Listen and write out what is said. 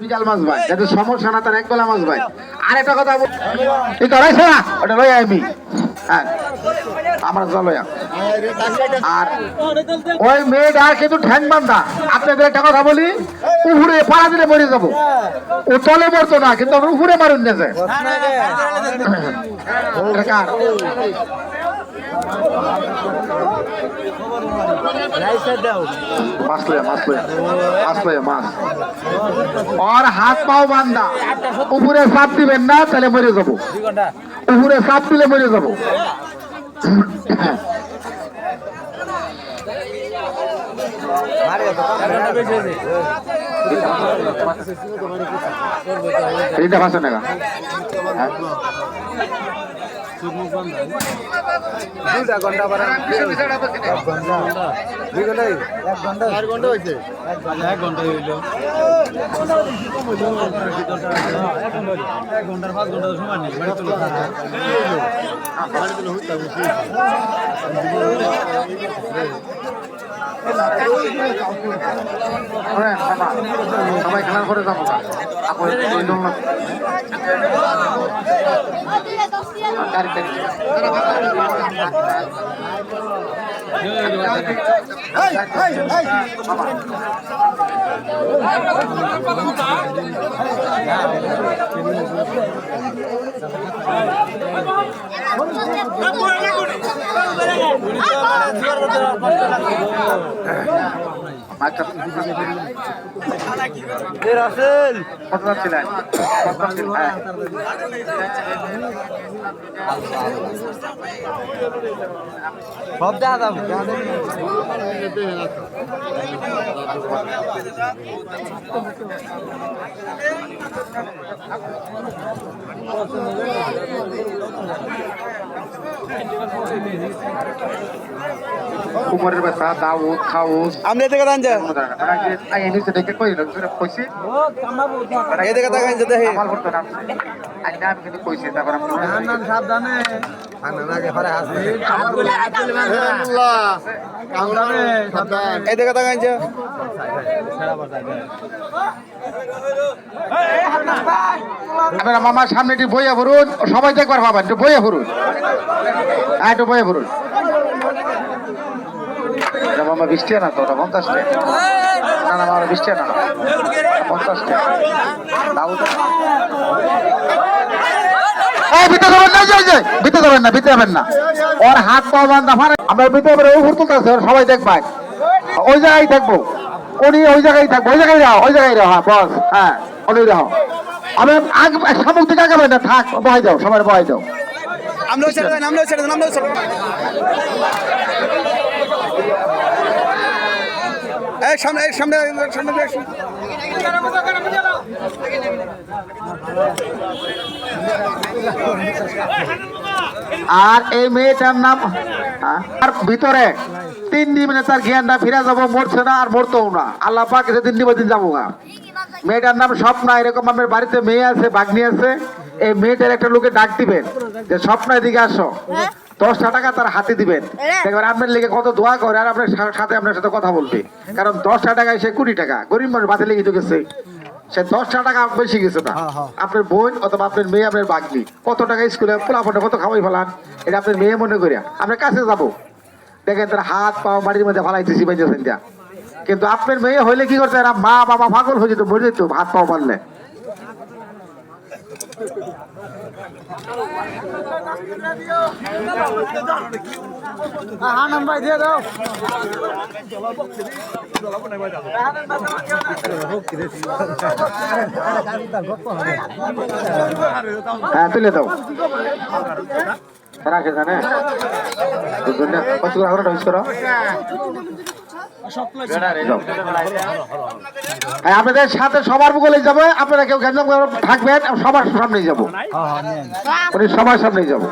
বিকাল মাছ ভাই, যাতে সমস্যা না তার একবেলা মাছ ভাই। আর একটা কথা এই ধরাইছে না, ওটা লই আমি হ্যাঁ আমার জলয়া। আর ওই মেয়েটা কিন্তু ঠ্যাং বান্ধা। আপনাদের একটা কথা বলি, উপরে পাড়া দিলে মরে যাবো, ও তলে মরতো না, কিন্তু আমরা উপরে মারুন না যায়। और हाथ पाओ बांधा, উপরে চাপ দিবেন না, তাহলে মরে যাবো। উপরে চাপ দিলে মরে যাবো। এইটা ভাষা নেগা দুটা ঘন্টা পরে 2 ঘন্টা 4 ঘন্টা হয়েছে 1 ঘন্টা হইল 1 ঘন্টার 5 ঘন্টা সময় নেই বাড়ি চলে সবাই খেলার করে যাবো সব দেখা উপরের ব্যথা দাউদ খাউস আমরা দেখে দান যা আই এনে দেখে কই কইছি এই দেখে তাকাই যা দেখে আমার করতে না আই নাম কিন্তু কইছি তারপর আমরা নাম সাবধানে আনা আগে পরে আসে আল্লাহ কামরানে সাবধান এই দেখে তাকাই যা আপনারা মামার সামনে একটু বইয়া ভরুন, সবাই দেখবার পাবেন, একটু বইয়া ভরুন, একটু বইয়া ভরুন। মামা 20 টাকা না তো, ওটা 50 টাকা না, না মামা 20 টাকা না 50 টাকা ভিতরে যাবেন না, ওর হাত পাও বান্ধা আমরা ভিতরে ও ভুল তুলতেছে, সবাই দেখবেন, ওই জায়গায় থাকবো, উনি ওই জায়গায় থাকবো, ওই জায়গায় যাও, ওই জায়গায় যাও, হ্যাঁ বস, হ্যাঁ ওই যাও, আমি সামুক থেকে আগাবেন না, থাক বহাই যাও, সবাই বহাই যাও। আমরাও ছেড়ে দেন, আমরাও ছেড়ে দেন, আমরাও ছেড়ে দেন। এই সামনে এই সামনে সামনে আর এই মেয়েটার নাম আর ভিতরে 3 দিন তার জ্ঞানটা ফিরে যাবো, মরছে না আর মরতেও না, আল্লাহ পাক এসে 3 দিন যাবো গা। মেয়েটার নাম স্বপ্না। এরকম আমার বাড়িতে মেয়ে আছে, ভাগ্নি আছে, এই মেয়েটার একটা লোকে ডাক দিবেন যে স্বপ্না এদিকে আসো, 10টা টাকা তার হাতে দিবেন, দেখবেন আপনার লেগে কত দোয়া করে আর আপনার সাথে আপনার সাথে কথা বলবে। কারণ 10টা টাকায় সে 20 টাকা, গরিব মানুষ বাতে লেগে গেছে, সে 10টা টাকা বেশি গেছে না। আপনার বোন অথবা আপনার মেয়ে, আপনার ভাগ্নি কত টাকা স্কুলে পোলাপটে কত খাওয়াই ফেলান, এটা আপনার মেয়ে মনে করিয়া আপনার কাছে যাবো, দেখেন তার হাত পা মাটির মধ্যে ফালাইতেছি পাইতেছেন যা। কিন্তু আপনার মেয়ে হইলে কি করতে, এরা মা বাবা পাগল হয়ে যেত, মরে যেত হাত পাও পারলে। হ্যাঁ তুলে দাও, রাখে জানে কতগুলো আগ্রহ করো। আপনাদের সাথে সবার বলে যাবে, আপনারা কেউ গ্যাঞ্জাম থাকবেন, সবার সামনে যাবো, সবার সামনে যাবো।